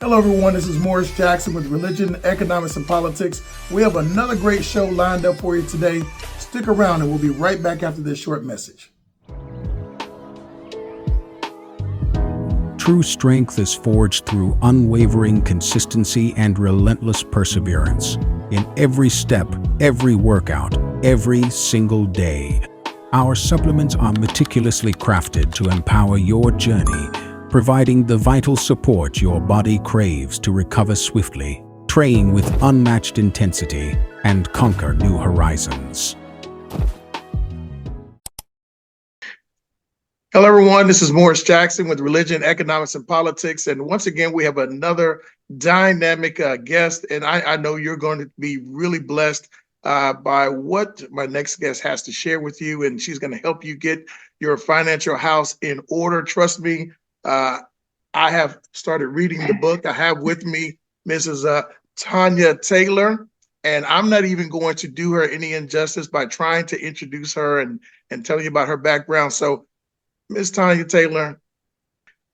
Hello, everyone. This is Morris Jackson with Religion, Economics, and Politics. We have another great show lined up for you today. Stick around, and we'll be right back after this short message. True strength is forged through unwavering consistency and relentless perseverance. In every step, every workout, every single day. Our supplements are meticulously crafted to empower your journey, providing the vital support your body craves to recover swiftly, train with unmatched intensity, and conquer new horizons. Hello, everyone. This is Morris Jackson with Religion, Economics, and Politics. And once again, we have another dynamic guest. And I know you're going to be really blessed by what my next guest has to share with you. And she's going to help you get your financial house in order. Trust me, I have started reading the book. I have with me Mrs. Tanya Taylor. And I'm not even going to do her any injustice by trying to introduce her and tell you about her background. So, Ms. Tanya Taylor,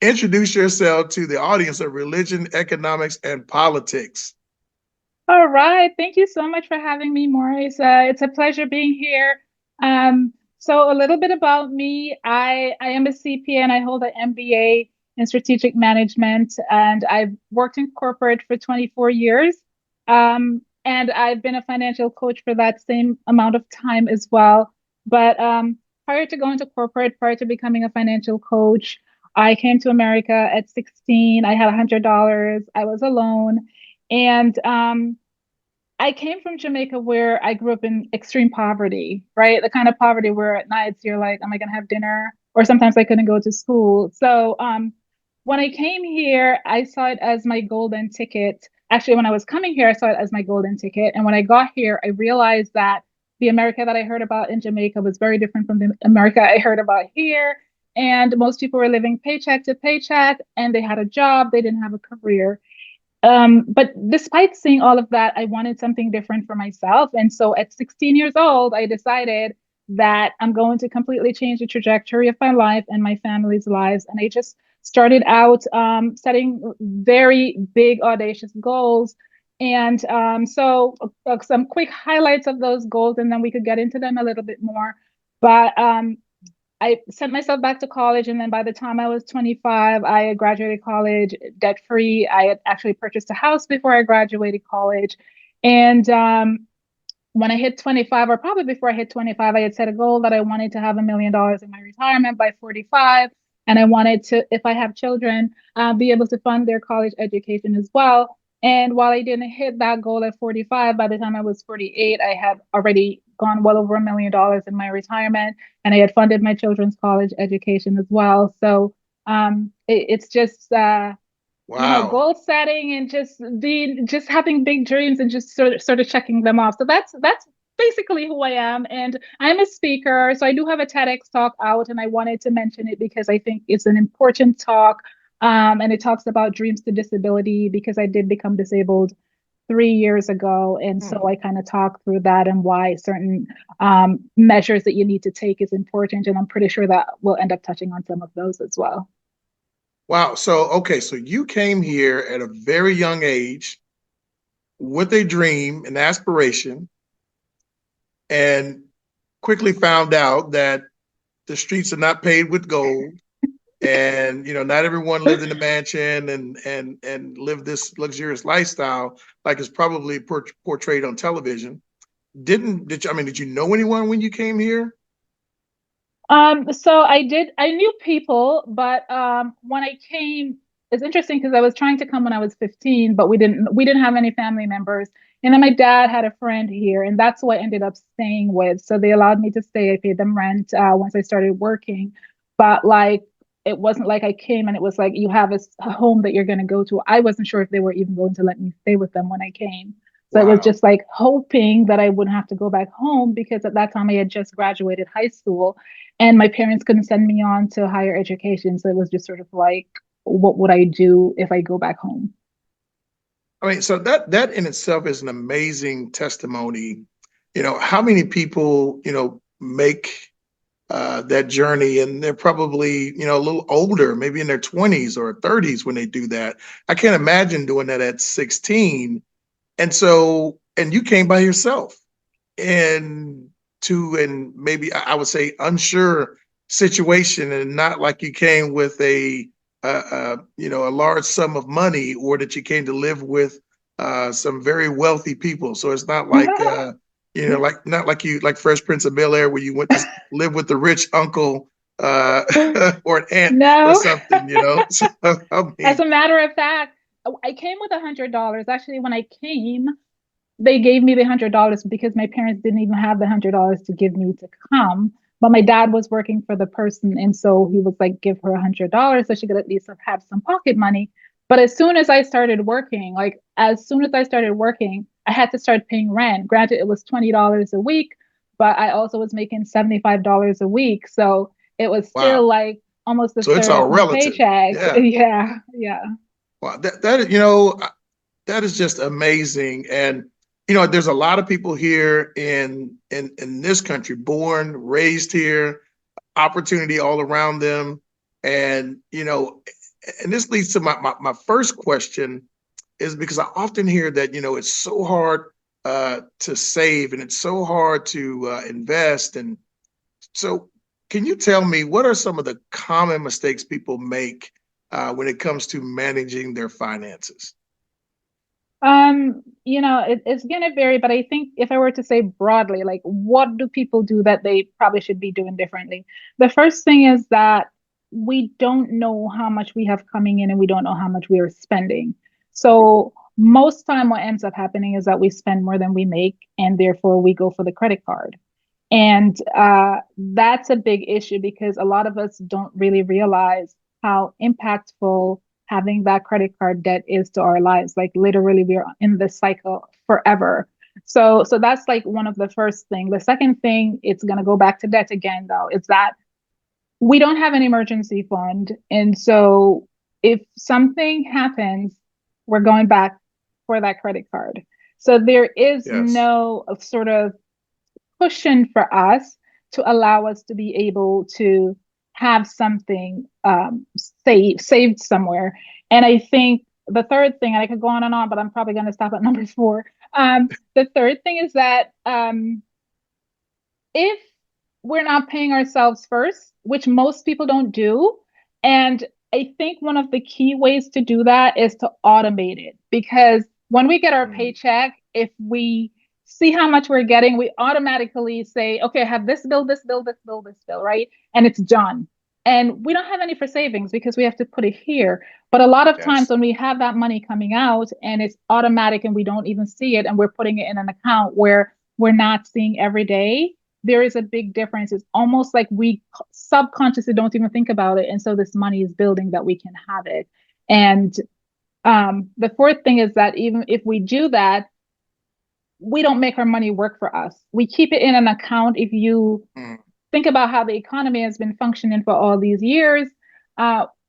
introduce yourself to the audience of Religion, Economics, and Politics. All right. Thank you so much for having me, Maurice. It's a pleasure being here. So a little bit about me. I am a CPA and I hold an MBA in strategic management, and I've worked in corporate for 24 years. And I've been a financial coach for that same amount of time as well. But prior to going to corporate, prior to becoming a financial coach, I came to America at 16. I had $100. I was alone. And I came from Jamaica, where I grew up in extreme poverty, right? The kind of poverty where at nights you're like, am I going to have dinner? Or sometimes I couldn't go to school. So when I came here, I saw it as my golden ticket. Actually, when I was coming here, I saw it as my golden ticket. And when I got here, I realized that the America that I heard about in Jamaica was very different from the America I heard about here. And most people were living paycheck to paycheck, and they had a job, they didn't have a career. But despite seeing all of that, I wanted something different for myself. And so at 16 years old, I decided that I'm going to completely change the trajectory of my life and my family's lives. And I just started out setting very big, audacious goals. And so some quick highlights of those goals, and then we could get into them a little bit more. But I sent myself back to college, and then by the time I was 25, I graduated college debt free. I had actually purchased a house before I graduated college. And when I hit 25, or probably before I hit 25, I had set a goal that I wanted to have $1 million in my retirement by 45. And I wanted to, if I have children, be able to fund their college education as well. And while I didn't hit that goal at 45, by the time I was 48, I had already gone well over $1 million in my retirement, and I had funded my children's college education as well. So it's just goal setting and just having big dreams and just sort of checking them off. So that's basically who I am. And I'm a speaker, so I do have a TEDx talk out, and I wanted to mention it because I think it's an important talk. And it talks about dreams to disability, because I did become disabled 3 years ago. And so I kind of talk through that and why certain measures that you need to take is important. And I'm pretty sure that we'll end up touching on some of those as well. Wow. So you came here at a very young age with a dream, an aspiration, and quickly found out that the streets are not paved with gold. And not everyone lived in a mansion and lived this luxurious lifestyle like it's probably portrayed on television. Did you know anyone when you came here? So I knew people, but when I came, it's interesting because I was trying to come when I was 15, but we didn't have any family members. And then my dad had a friend here, and that's who I ended up staying with. So they allowed me to stay. I paid them rent once I started working. But it wasn't like I came and it was like, you have a home that you're going to go to. I wasn't sure if they were even going to let me stay with them when I came. So It was just like hoping that I wouldn't have to go back home, because at that time I had just graduated high school and my parents couldn't send me on to higher education. So it was just sort of like, what would I do if I go back home? So that in itself is an amazing testimony. How many people, make that journey, and they're probably, a little older, maybe in their 20s or 30s when they do that. I can't imagine doing that at 16. And so, and you came by yourself and and maybe I would say unsure situation, and not like you came with a large sum of money, or that you came to live with some very wealthy people. So it's not like not like you, like Fresh Prince of Bel Air, where you went to live with the rich uncle uh or an aunt or No. something. So I As mean, a matter of fact, I came with $100. Actually, when I came, they gave me the $100 because my parents didn't even have the $100 to give me to come. But my dad was working for the person, and so he was like, "Give her $100 so she could at least have some pocket money." But as soon as I started working, I had to start paying rent. Granted, it was $20 a week, but I also was making $75 a week, so it was still wow. like almost a So it's third all of my relative. paycheck. Yeah. Yeah, yeah. Wow. That is just amazing. And there's a lot of people here in this country, born, raised here, opportunity all around them. And and this leads to my first question, is because I often hear that it's so hard to save, and it's so hard to invest. And so, can you tell me, what are some of the common mistakes people make when it comes to managing their finances? It's gonna vary, but I think if I were to say broadly, like what do people do that they probably should be doing differently? The first thing is that we don't know how much we have coming in and we don't know how much we are spending. So most time what ends up happening is that we spend more than we make, and therefore we go for the credit card. And that's a big issue because a lot of us don't really realize how impactful having that credit card debt is to our lives. Like literally, we're in this cycle forever. So that's like one of the first thing. The second thing, it's gonna go back to debt again, though. It's that we don't have an emergency fund, and so if something happens, we're going back for that credit card. So there is Yes. no sort of cushion for us to allow us to be able to have something saved somewhere. And I think the third thing, and I could go on and on, but I'm probably going to stop at number four. The third thing is that if we're not paying ourselves first, which most people don't do, and I think one of the key ways to do that is to automate it, because when we get our Mm, paycheck, if we see how much we're getting, we automatically say, okay, I have this bill, this bill, this bill, this bill, right? And it's done. And we don't have any for savings because we have to put it here. But a lot of times yes. when we have that money coming out and it's automatic and we don't even see it and we're putting it in an account where we're not seeing every day, there is a big difference. It's almost like we subconsciously don't even think about it. And so this money is building that we can have it. And the fourth thing is that even if we do that, we don't make our money work for us. We keep it in an account. If you Mm, think about how the economy has been functioning for all these years,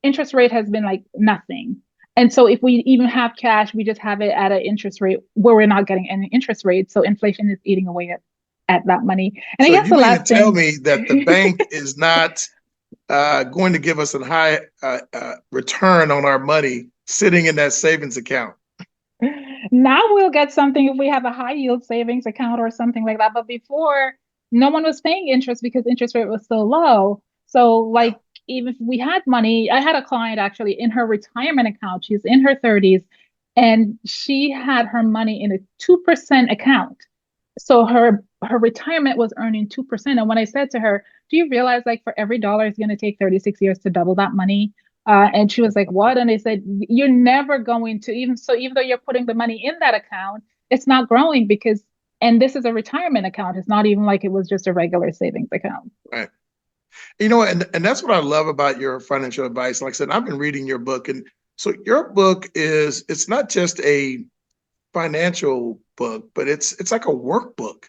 interest rate has been like nothing. And so if we even have cash, we just have it at an interest rate where we're not getting any interest rate. So inflation is eating away at that money. And I So guess you the mean to last tell thing, me that the bank is not going to give us a high return on our money sitting in that savings account? now we'll get something if we have a high yield savings account or something like that. But before, no one was paying interest because interest rate was so low. So, Yeah. like, even if we had money, I had a client actually in her retirement account. She's in her 30s and she had her money in a 2% account. So her retirement was earning 2%. And when I said to her, do you realize like for every dollar it's going to take 36 years to double that money? And she was like, what? And I said, you're never going to, even though you're putting the money in that account, it's not growing because, and this is a retirement account. It's not even like it was just a regular savings account. Right. And that's what I love about your financial advice. Like I said, I've been reading your book, and so your book it's not just a financial book, but it's like a workbook.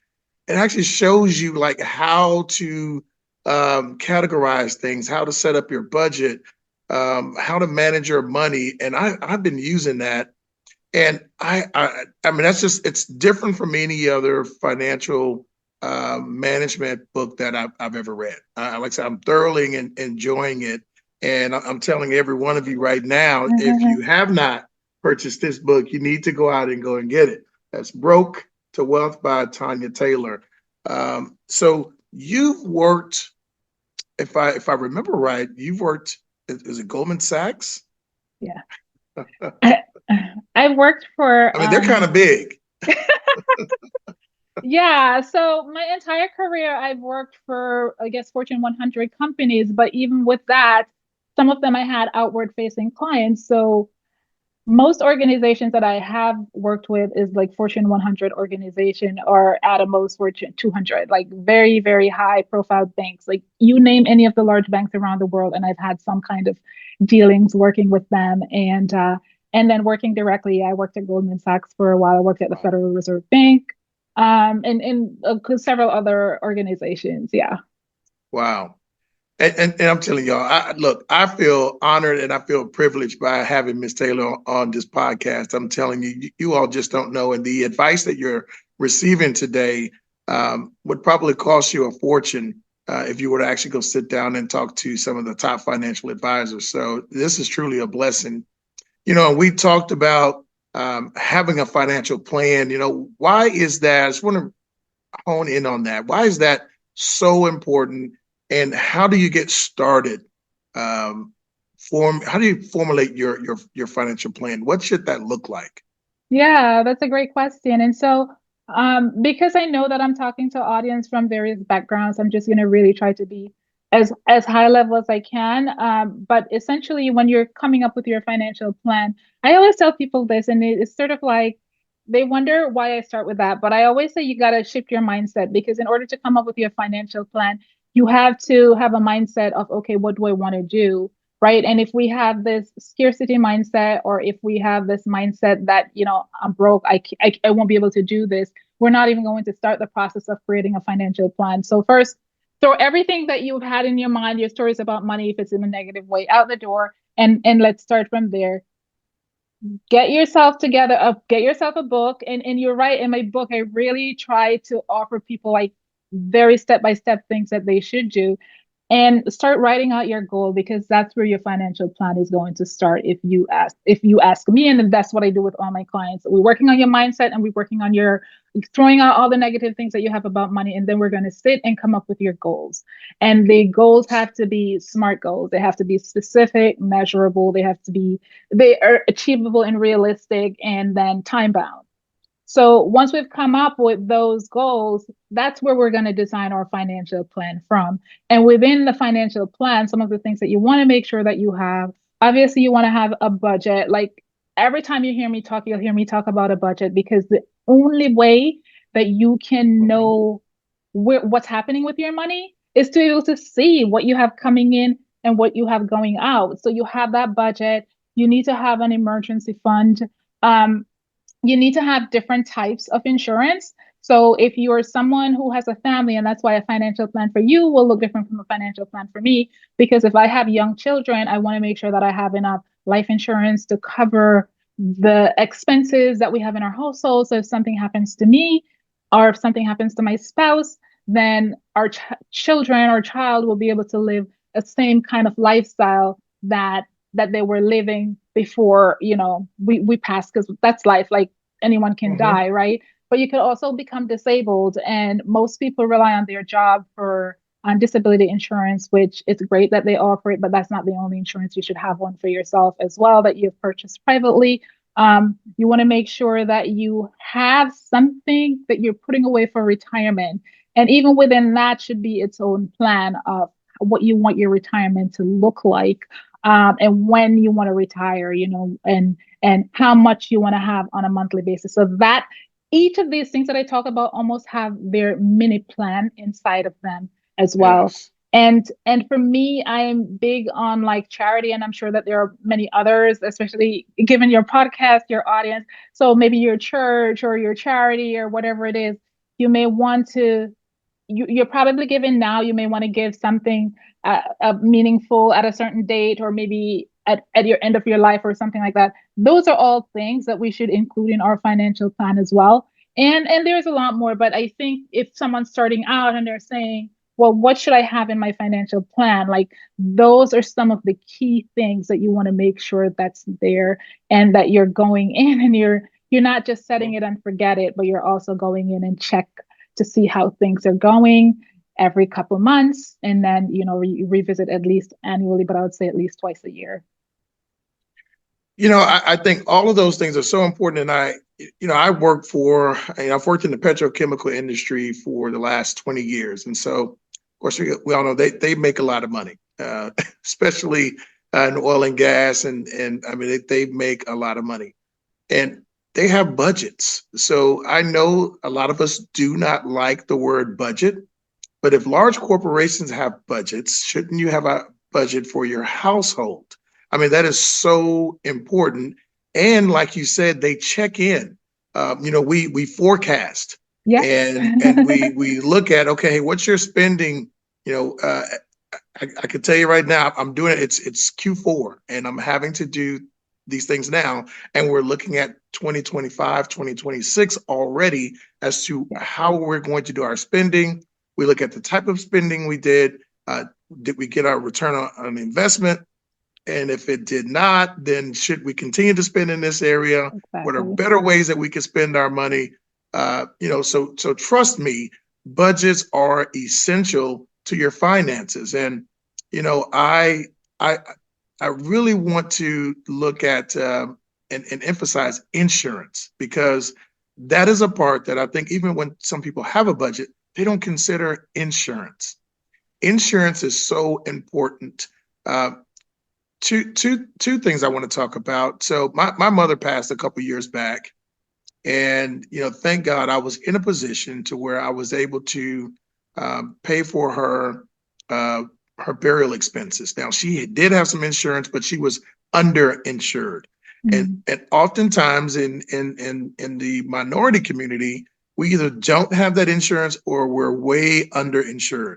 It actually shows you like how to categorize things, how to set up your budget, how to manage your money. And I've been using that, and I mean, that's just, it's different from any other financial management book that I've ever read. Like I said, I'm thoroughly enjoying it. And I'm telling every one of you right now, if you have not purchased this book, you need to go out and go and get it. That's Broke to Wealth by Tanya Taylor. So you've worked, if I remember right, you've worked, is it Goldman Sachs? Yeah. I worked for I mean, they're kind of big. yeah, so my entire career I've worked for, I guess, Fortune 100 companies, but even with that, some of them I had outward facing clients. So most organizations that I have worked with is like Fortune 100 organization or at a most Fortune 200, like very, very high profile banks. Like you name any of the large banks around the world, and I've had some kind of dealings working with them. And then working directly, I worked at Goldman Sachs for a while. I worked at the Federal Reserve Bank, and several other organizations. Yeah. Wow. And I'm telling y'all, look, I feel honored and I feel privileged by having Miss Taylor on this podcast. I'm telling you, you all just don't know. And the advice that you're receiving today would probably cost you a fortune if you were to actually go sit down and talk to some of the top financial advisors. So this is truly a blessing. We talked about having a financial plan. Why is that? I just want to hone in on that. Why is that so important? And how do you get started? How do you formulate your financial plan? What should that look like? Yeah, that's a great question. And so, because I know that I'm talking to audience from various backgrounds, I'm just going to really try to be as high level as I can. But essentially, when you're coming up with your financial plan, I always tell people this, and it's sort of like they wonder why I start with that. But I always say you got to shift your mindset because in order to come up with your financial plan, you have to have a mindset of, okay, what do I want to do? Right. And if we have this scarcity mindset, or if we have this mindset that, I'm broke, I won't be able to do this, we're not even going to start the process of creating a financial plan. So first, throw everything that you've had in your mind, your stories about money, if it's in a negative way, out the door, and let's start from there. Get yourself together, get yourself a book. And you're right, in my book, I really try to offer people like very step-by-step things that they should do, and start writing out your goal, because that's where your financial plan is going to start. If you ask me, and that's what I do with all my clients, we're working on your mindset, and we're working on your throwing out all the negative things that you have about money, and then we're going to sit and come up with your goals. And the goals have to be smart goals. They have to be specific, measurable. They are achievable and realistic, and then time bound. So once we've come up with those goals, that's where we're going to design our financial plan from. And within the financial plan, some of the things that you want to make sure that you have, obviously, you want to have a budget. Like every time you hear me talk, you'll hear me talk about a budget, because the only way that you can know what's happening with your money is to be able to see what you have coming in and what you have going out. So you have that budget. You need to have an emergency fund. Um, you need to have different types of insurance. So if you are someone who has a family, and that's why a financial plan for you will look different from a financial plan for me, because if I have young children, I want to make sure that I have enough life insurance to cover the expenses that we have in our household. So if something happens to me, or if something happens to my spouse, then our children or child will be able to live a same kind of lifestyle that they were living before, we passed, because that's life. Like anyone can die, right? But you could also become disabled, and most people rely on their job for on disability insurance, which it's great that they offer it, but that's not the only insurance. You should have one for yourself as well that you've purchased privately. You want to make sure that you have something that you're putting away for retirement, and even within that should be its own plan of what you want your retirement to look like, and when you want to retire, and how much you want to have on a monthly basis. So that each of these things that I talk about almost have their mini plan inside of them as well. Yes. And for me, I'm big on like charity, and I'm sure that there are many others, especially given your podcast, your audience. So maybe your church or your charity or whatever it is, you may want to you're probably giving now. You may want to give something meaningful at a certain date, or maybe at your end of your life or something like that. Those are all things that we should include in our financial plan as well. And there's a lot more, but I think if someone's starting out and they're saying, well, what should I have in my financial plan? Like those are some of the key things that you want to make sure that's there, and that you're going in and you're not just setting it and forget it, but you're also going in and check to see how things are going every couple months, and then revisit at least annually, but I would say at least twice a year. I think all of those things are so important. And I've worked in the petrochemical industry for the last 20 years. And so, of course, we all know they make a lot of money, especially in oil and gas. And I mean, they make a lot of money, and they have budgets. So I know a lot of us do not like the word budget, but if large corporations have budgets, shouldn't you have a budget for your household? I mean, that is so important. And like you said, they check in. We forecast, Yeah. and we look at, okay, what's your spending? I could tell you right now, I'm doing it. It's Q4, and I'm having to do these things now, and we're looking at 2025, 2026 already as to how we're going to do our spending. We look at the type of spending we did. Did we get our return on investment? And if it did not, then should we continue to spend in this area? Exactly. What are better ways that we can spend our money? So trust me, budgets are essential to your finances. And I really want to look at and emphasize insurance, because that is a part that I think even when some people have a budget, they don't consider insurance. Insurance is so important. Two things I want to talk about. So my mother passed a couple years back, and thank God I was in a position to where I was able to pay for her burial expenses. Now, she did have some insurance, but she was underinsured. And oftentimes in the minority community, we either don't have that insurance or we're way underinsured.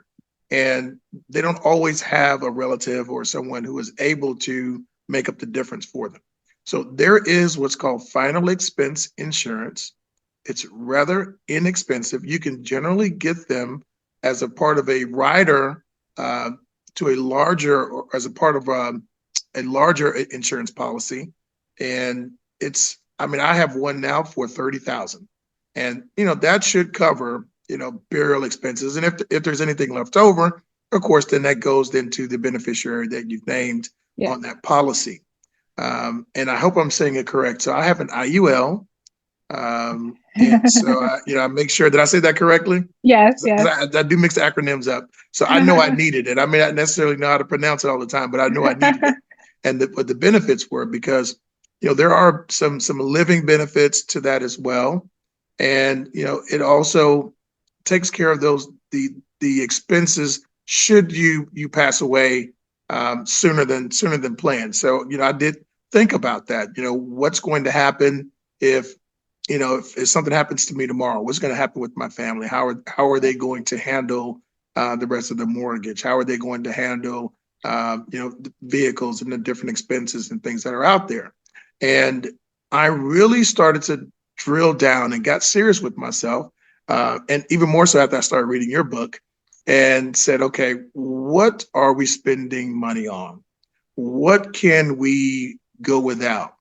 And they don't always have a relative or someone who is able to make up the difference for them. So there is what's called final expense insurance. It's rather inexpensive. You can generally get them as a part of a rider to a larger, or as a part of a larger insurance policy. And I have one now for $30,000, and that should cover burial expenses. And if there's anything left over, of course, then that goes into the beneficiary that you've named on that policy. And I hope I'm saying it correct. So I have an IUL. And so I make sure that I say that correctly. Yes. I do mix the acronyms up. So I know I needed it. I may not necessarily know how to pronounce it all the time, but I know I needed it. And what the benefits were, because there are some living benefits to that as well. And it also takes care of the expenses should you pass away sooner than planned. So I did think about that. What's going to happen if something happens to me tomorrow? What's going to happen with my family? How are they going to handle the rest of the mortgage? How are they going to handle the vehicles and the different expenses and things that are out there? And I really started to drill down and got serious with myself. And even more so after I started reading your book, and said, okay, what are we spending money on? What can we go without?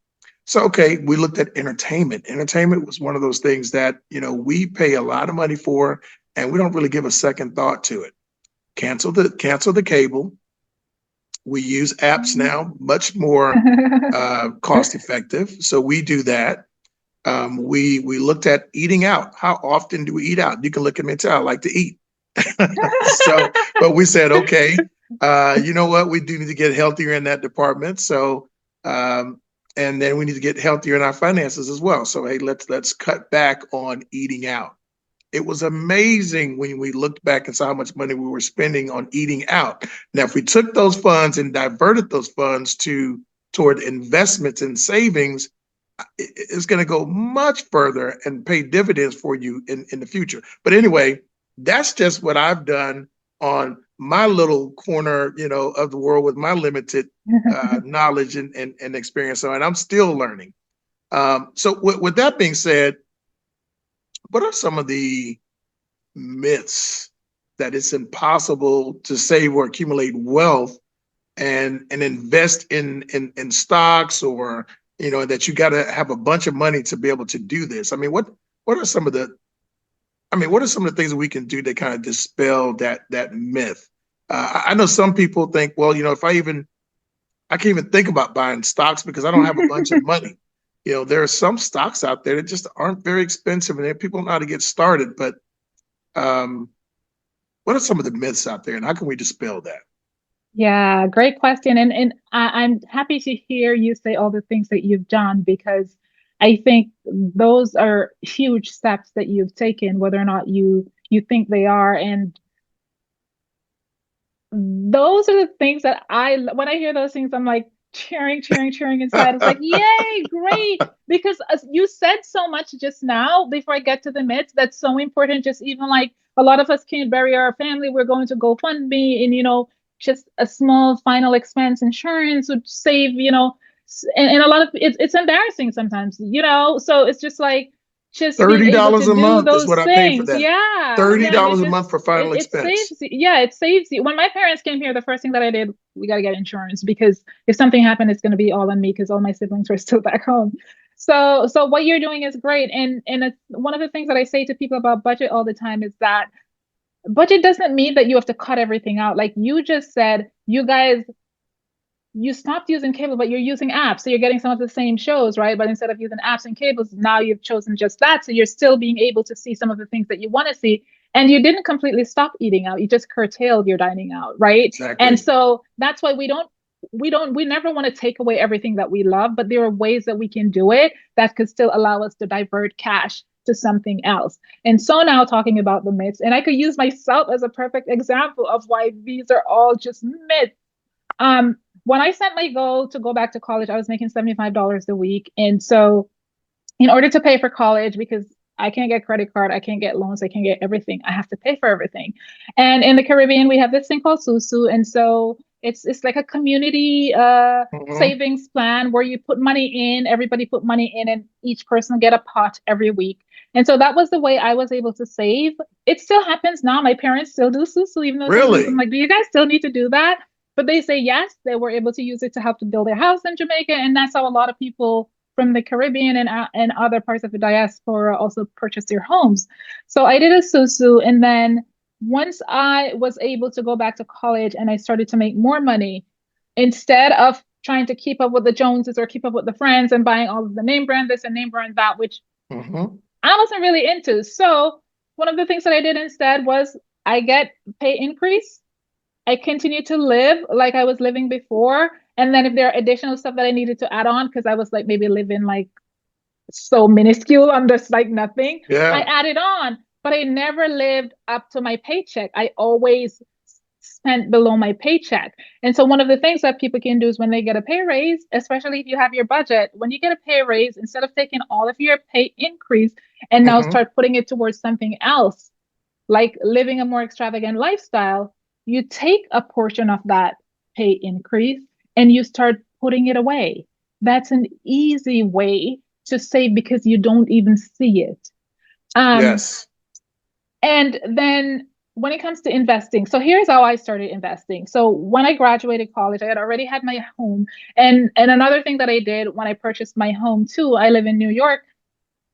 So, okay, we looked at entertainment. Entertainment was one of those things that, we pay a lot of money for, and we don't really give a second thought to it. Cancel the cable. We use apps now, much more cost effective. So we do that. We looked at eating out. How often do we eat out? You can look at me and tell I like to eat. But we said, okay, you know what? We do need to get healthier in that department. So, and then we need to get healthier in our finances as well. So, hey, let's cut back on eating out. It was amazing when we looked back and saw how much money we were spending on eating out. Now, if we took those funds and diverted those funds toward investments and savings, it's going to go much further and pay dividends for you in the future. But anyway, that's just what I've done on my little corner, of the world with my limited knowledge and experience. So, and I'm still learning. So with that being said, what are some of the myths that it's impossible to save or accumulate wealth and invest in stocks, or that you got to have a bunch of money to be able to do this? I mean, what are some of the what are some of the things that we can do to kind of dispel that myth? I know some people think, well, if I can't even think about buying stocks because I don't have a bunch of money. There are some stocks out there that just aren't very expensive, and people know how to get started. But what are some of the myths out there, and how can we dispel that? Yeah, great question. And I'm happy to hear you say all the things that you've done, because I think those are huge steps that you've taken, whether or not you think they are. And those are the things that when I hear those things, I'm like cheering, cheering, cheering inside. It's like, yay, great. Because as you said so much just now, before I get to the myths, that's so important. Just even like a lot of us can't bury our family, we're going to GoFundMe, and just a small final expense insurance would save, and a lot of it's embarrassing sometimes, so it's just like just being thirty able to dollars a do month is those what I pay for things. that. Yeah, Thirty yeah, you dollars a just month for final it expense. saves you. Yeah, it saves you. When my parents came here, the first thing that I did, we got to get insurance, because if something happened, it's going to be all on me, because all my siblings were still back home. So what you're doing is great. And it's one of the things that I say to people about budget all the time is that budget doesn't mean that you have to cut everything out. Like you just said, you guys, you stopped using cable, but you're using apps. So you're getting some of the same shows, right? But instead of using apps and cables, now you've chosen just that. So you're still being able to see some of the things that you want to see. And you didn't completely stop eating out. You just curtailed your dining out, right? And Exactly. so that's why we never want to take away everything that we love, but there are ways that we can do it that could still allow us to divert cash to something else. And so now talking about the myths, and I could use myself as a perfect example of why these are all just myths. When I set my goal to go back to college, I was making $75 a week. And so in order to pay for college, because I can't get credit card, I can't get loans, I can't get everything, I have to pay for everything. And in the Caribbean, we have this thing called Susu. And so it's like a community Hmm. savings plan where you put money in, everybody put money in, and each person get a pot every week. And so that was the way I was able to save. It still happens now. My parents still do Susu, even though sometimes I'm Really? like, do you guys still need to do that? But they say yes, they were able to use it to help to build their house in Jamaica. And that's how a lot of people from the Caribbean and other parts of the diaspora also purchase their homes. So I did a Susu. And then once I was able to go back to college and I started to make more money, instead of trying to keep up with the Joneses or keep up with the friends and buying all of the name brand this and name brand that, which Hmm. I wasn't really into. So one of the things that I did instead was I get pay increase. I continue to live like I was living before. And then if there are additional stuff that I needed to add on, because I was like maybe living like so minuscule on just like nothing, I Yeah. added on. But I never lived up to my paycheck. I always spent below my paycheck. And so one of the things that people can do is when they get a pay raise, especially if you have your budget, when you get a pay raise, instead of taking all of your pay increase and now Hmm. start putting it towards something else, like living a more extravagant lifestyle, you take a portion of that pay increase and you start putting it away. That's an easy way to save because you don't even see it. Um, Yes. and then when it comes to investing, so here's how I started investing. So when I graduated college, I had already had my home. And another thing that I did when I purchased my home too, I live in New York.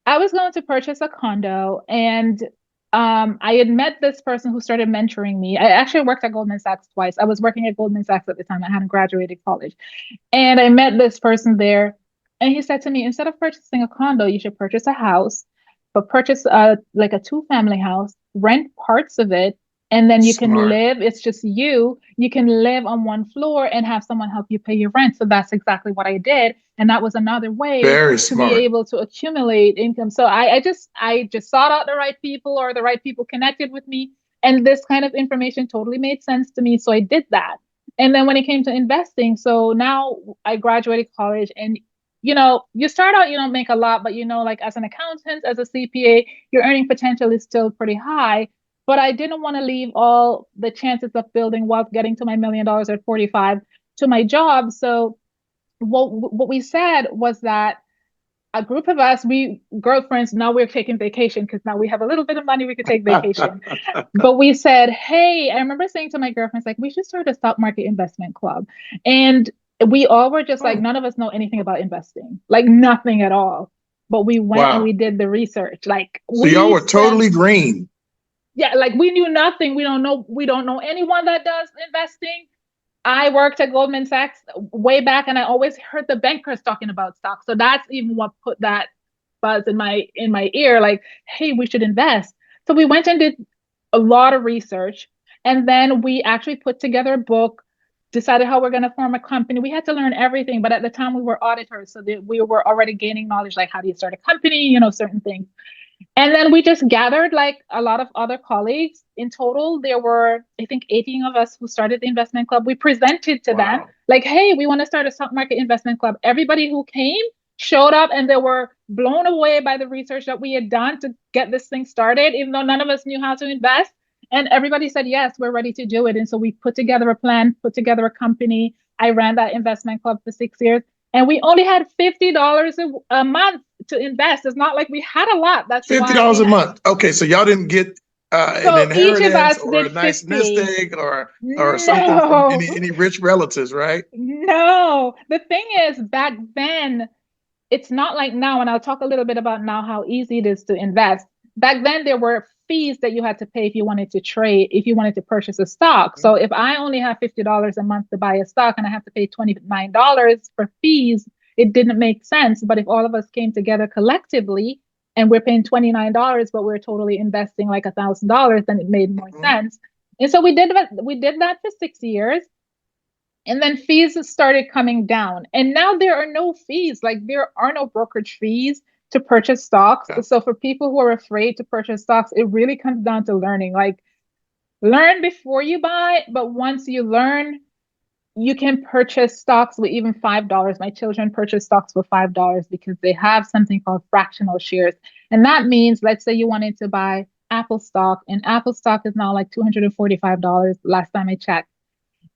I was going to purchase a condo, and I had met this person who started mentoring me. I actually worked at Goldman Sachs twice. I was working at Goldman Sachs at the time. I hadn't graduated college. And I met this person there, and he said to me, instead of purchasing a condo, you should purchase a house, but purchase like a two-family house, rent parts of it, and then you can Smart. live. It's just you. You can live on one floor and have someone help you pay your rent. So that's exactly what I did, and that was another way Very to be smart. able to accumulate income. So I just sought out the right people, or the right people connected with me, and this kind of information totally made sense to me. So I did that. And then when it came to investing, so now I graduated college, and you start out, you don't make a lot, but like as an accountant, as a CPA, your earning potential is still pretty high. But I didn't want to leave all the chances of building wealth, getting to my $1 million at 45 to my job. So what we said was that a group of us, we girlfriends, now we're taking vacation because now we have a little bit of money, we could take vacation. But we said, hey, I remember saying to my girlfriends, like, we should start a stock market investment club. And we all were just like, Oh, none of us know anything about investing, like nothing at all. But we went and wow. we did the research. Like So y'all we were spent, totally green. yeah, like we knew nothing. We don't know anyone that does investing. I worked at Goldman Sachs way back, and I always heard the bankers talking about stocks. So that's even what put that buzz in my ear, like, hey, we should invest. So we went and did a lot of research, and then we actually put together a book, decided how we're going to form a company. We had to learn everything, but at the time we were auditors, so that we were already gaining knowledge, like how do you start a company, certain things. And then we just gathered like a lot of other colleagues. In total, there were, I think, 18 of us who started the investment club. We presented to them, Wow. like, hey, we want to start a stock market investment club. Everybody who came showed up and they were blown away by the research that we had done to get this thing started, even though none of us knew how to invest. And everybody said, yes, we're ready to do it. And so we put together a plan, put together a company. I ran that investment club for 6 years. And we only had $50 a month to invest. It's not like we had a lot. That's why $50 a month. Okay, so y'all didn't get an so each of inheritance us or did a nice nest 50. egg or something from No, any rich relatives, right? no. The thing is, back then, it's not like now, and I'll talk a little bit about now how easy it is to invest. Back then, there were fees that you had to pay if you wanted to trade, if you wanted to purchase a stock. So if I only have $50 a month to buy a stock and I have to pay $29 for fees, it didn't make sense. But if all of us came together collectively and we're paying $29, but we're totally investing like $1,000, then it made more Mhm. sense. And so we did that. We did that for 6 years. And then fees started coming down. And now there are no fees. Like there are no brokerage fees to purchase stocks. Yeah. So for people who are afraid to purchase stocks, it really comes down to learning. Like learn before you buy, but once you learn, you can purchase stocks with even $5. My children purchase stocks for $5 because they have something called fractional shares. And that means, let's say you wanted to buy Apple stock, and Apple stock is now like $245 last time I checked,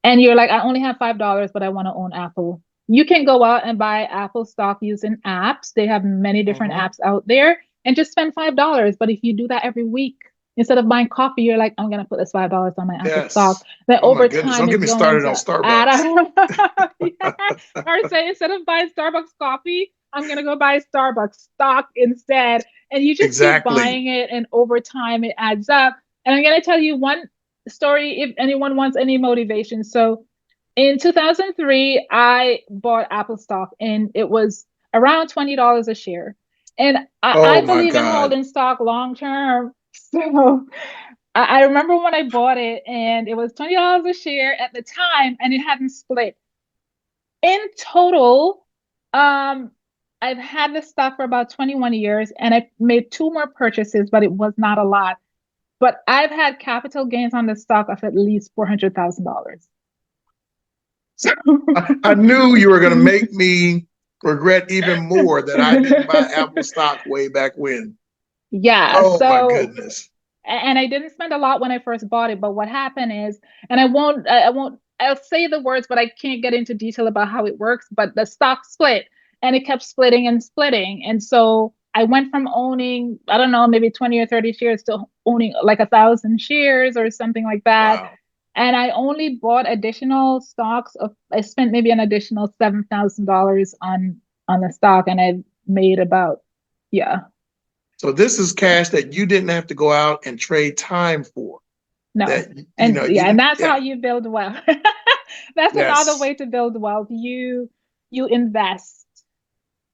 and you're like, I only have $5, but I want to own Apple. You can go out and buy Apple stock using apps. They have many different Mhm. apps out there and just spend $5. But if you do that every week, instead of buying coffee, you're like, I'm going to put this $5 on my Apple stock. Yes. Then Oh my over goodness. time, Don't get it's me going started on to add Starbucks. up. Yeah. Or say, instead of buying Starbucks coffee, I'm going to go buy Starbucks stock instead. And you just keep Exactly. buying it. And over time, it adds up. And I'm going to tell you one story if anyone wants any motivation. So in 2003, I bought Apple stock and it was around $20 a share. And I Oh my believe in God. holding stock long term. So I remember when I bought it and it was $20 a share at the time and it hadn't split. In total, um, I've had this stock for about 21 years and I made two more purchases, but it was not a lot. But I've had capital gains on the stock of at least $400,000. So I knew you were going to make me regret even more that I didn't buy Apple stock way back when. yeah, Oh my so goodness. and I didn't spend a lot when I first bought it, but what happened is, and I won't I'll say the words, but I can't get into detail about how it works, but the stock split and it kept splitting and splitting. And so I went from owning, I don't know, maybe 20 or 30 shares to owning like 1,000 shares or something like that. Wow. And I only bought additional stocks of, I spent maybe an additional $7,000 on the stock and I made about, yeah. So this is cash that you didn't have to go out and trade time for. No. That And you yeah, and didn't. that's how Yeah. you build wealth. That's another Yes. way to build wealth. You invest.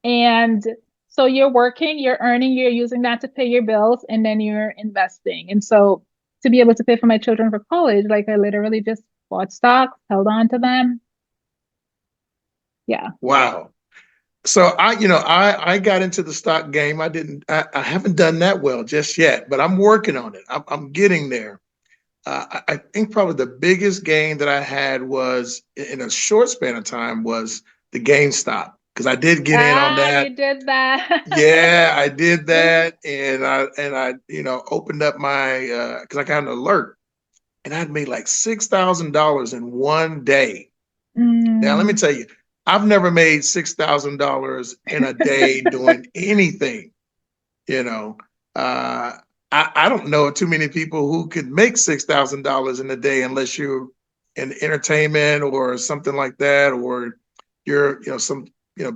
And so you're working, you're earning, you're using that to pay your bills, and then you're investing. And so to be able to pay for my children for college, like I literally just bought stocks, held on to them. Yeah. Wow. So I got into the stock game. I haven't done that well just yet, but I'm working on it. I'm getting there. I think probably the biggest gain that I had was in a short span of time was the GameStop because I did get in on Ah, that. you did that. Yeah, I did that, and I opened up my because I got an alert, and I'd made like $6,000 in one day. Now let me Mm, tell you, I've never made $6,000 in a day doing anything, you know. I don't know too many people who could make $6,000 in a day unless you're in entertainment or something like that, or you're, some,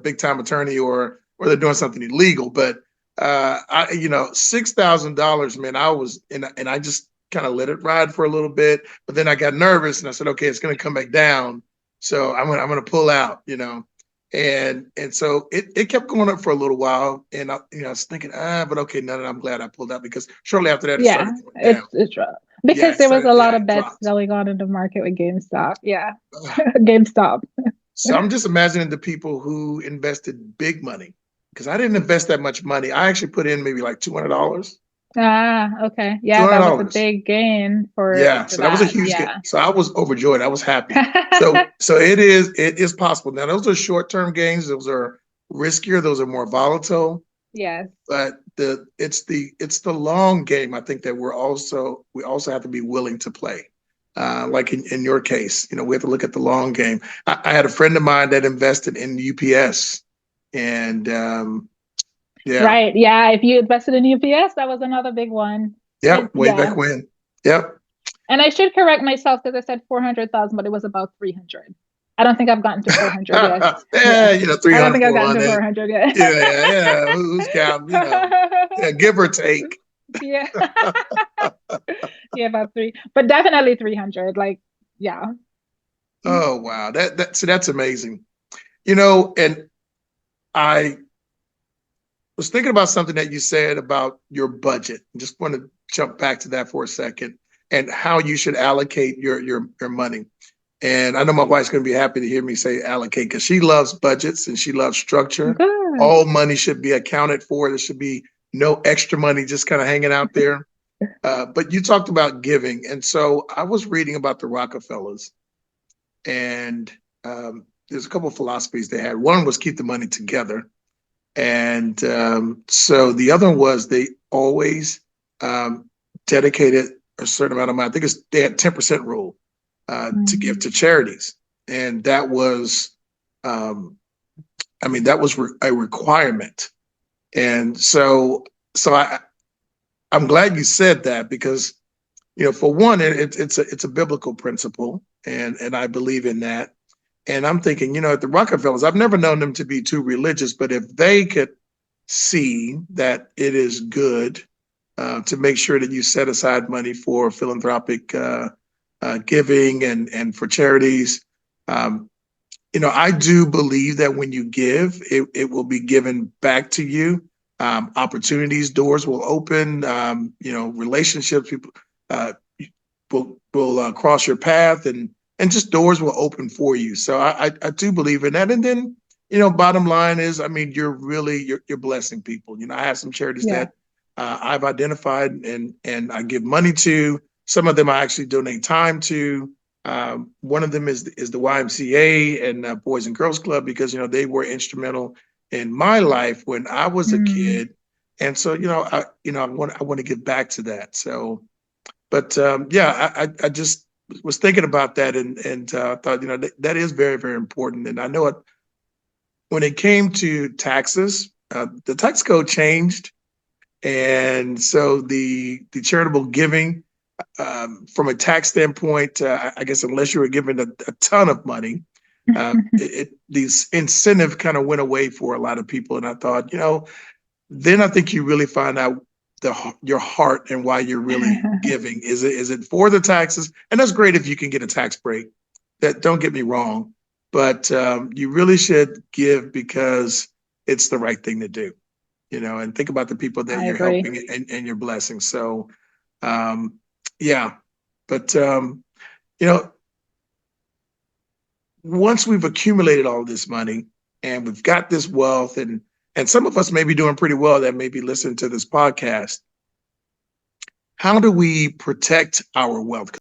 big time attorney, or they're doing something illegal. But $6,000, man, I was, and I just kind of let it ride for a little bit, but then I got nervous and I said, okay, it's going to come back down. So I'm gonna pull out, and so it kept going up for a little while, and I was thinking, but okay, no, I'm glad I pulled out, because shortly after that it Yeah, started going down. it's rough Yeah, because there was a lot of it bets dropped. going on in the market with GameStop. Yeah, Ugh. GameStop. So I'm just imagining the people who invested big money, because I didn't invest that much money. I actually put in maybe like $200. Okay. Two Yeah, hundred that was a dollars. big gain Yeah, for so that was a that. huge get. Yeah. So I was overjoyed. I was happy. So it is possible. Now those are short-term gains. Those are riskier. Those are more volatile. Yes. But it's the long game. I think that we also have to be willing to play. Like in your case, we have to look at the long game. I had a friend of mine that invested in UPS, and yeah, Right. Yeah. If you invested in UPS, that was another big one. And yep, way yeah. back when. Yep. And I should correct myself because I said 400,000, but it was about 300. I don't think I've gotten to 400 yet. Yeah, Yeah. I don't 300, think I've gotten to 400. 400 yet. Yeah, yeah, yeah. Who's counting? Yeah, give or take. Yeah. Yeah, about three, but definitely 300. Like, yeah. Oh wow, that's amazing. And I was thinking about something that you said about your budget. I just want to jump back to that for a second, and how you should allocate your money. And I know my wife's going to be happy to hear me say allocate, because she loves budgets and she loves structure. Good. All money should be accounted for. There should be no extra money just kind of hanging out there. But you talked about giving. And so I was reading about the Rockefellers, and there's a couple of philosophies they had. One was keep the money together. And so the other one was they always dedicated a certain amount of money. I think they had 10% rule to give to charities. And that was, that was a requirement. And so I'm glad you said that, because, for one, it's a biblical principle, and I believe in that. And I'm thinking, at the Rockefellers, I've never known them to be too religious, but if they could see that it is good to make sure that you set aside money for philanthropic giving and for charities, I do believe that when you give, it will be given back to you. Opportunities, doors will open. Relationships, people will cross your path, and just doors will open for you. So I do believe in that. And then, bottom line is, you're blessing people. I have some charities Yeah. that I've identified and I give money to. Some of them I actually donate time to. One of them is the YMCA and Boys and Girls Club, because they were instrumental in my life when I was a kid, and so I want to give back to that. So, but I just was thinking about that, and thought that is very, very important. And I know it when it came to taxes, the tax code changed, and so the charitable giving, from a tax standpoint, I guess unless you were given a ton of money, these incentive kind of went away for a lot of people. And I thought, then I think you really find out your heart and why you're really giving. Is it for the taxes? And that's great if you can get a tax break. That, don't get me wrong, but you really should give because it's the right thing to do. And think about the people that I you're agree. helping and you're blessing. So, yeah, but once we've accumulated all this money and we've got this wealth, and some of us may be doing pretty well that may be listening to this podcast, how do we protect our wealth?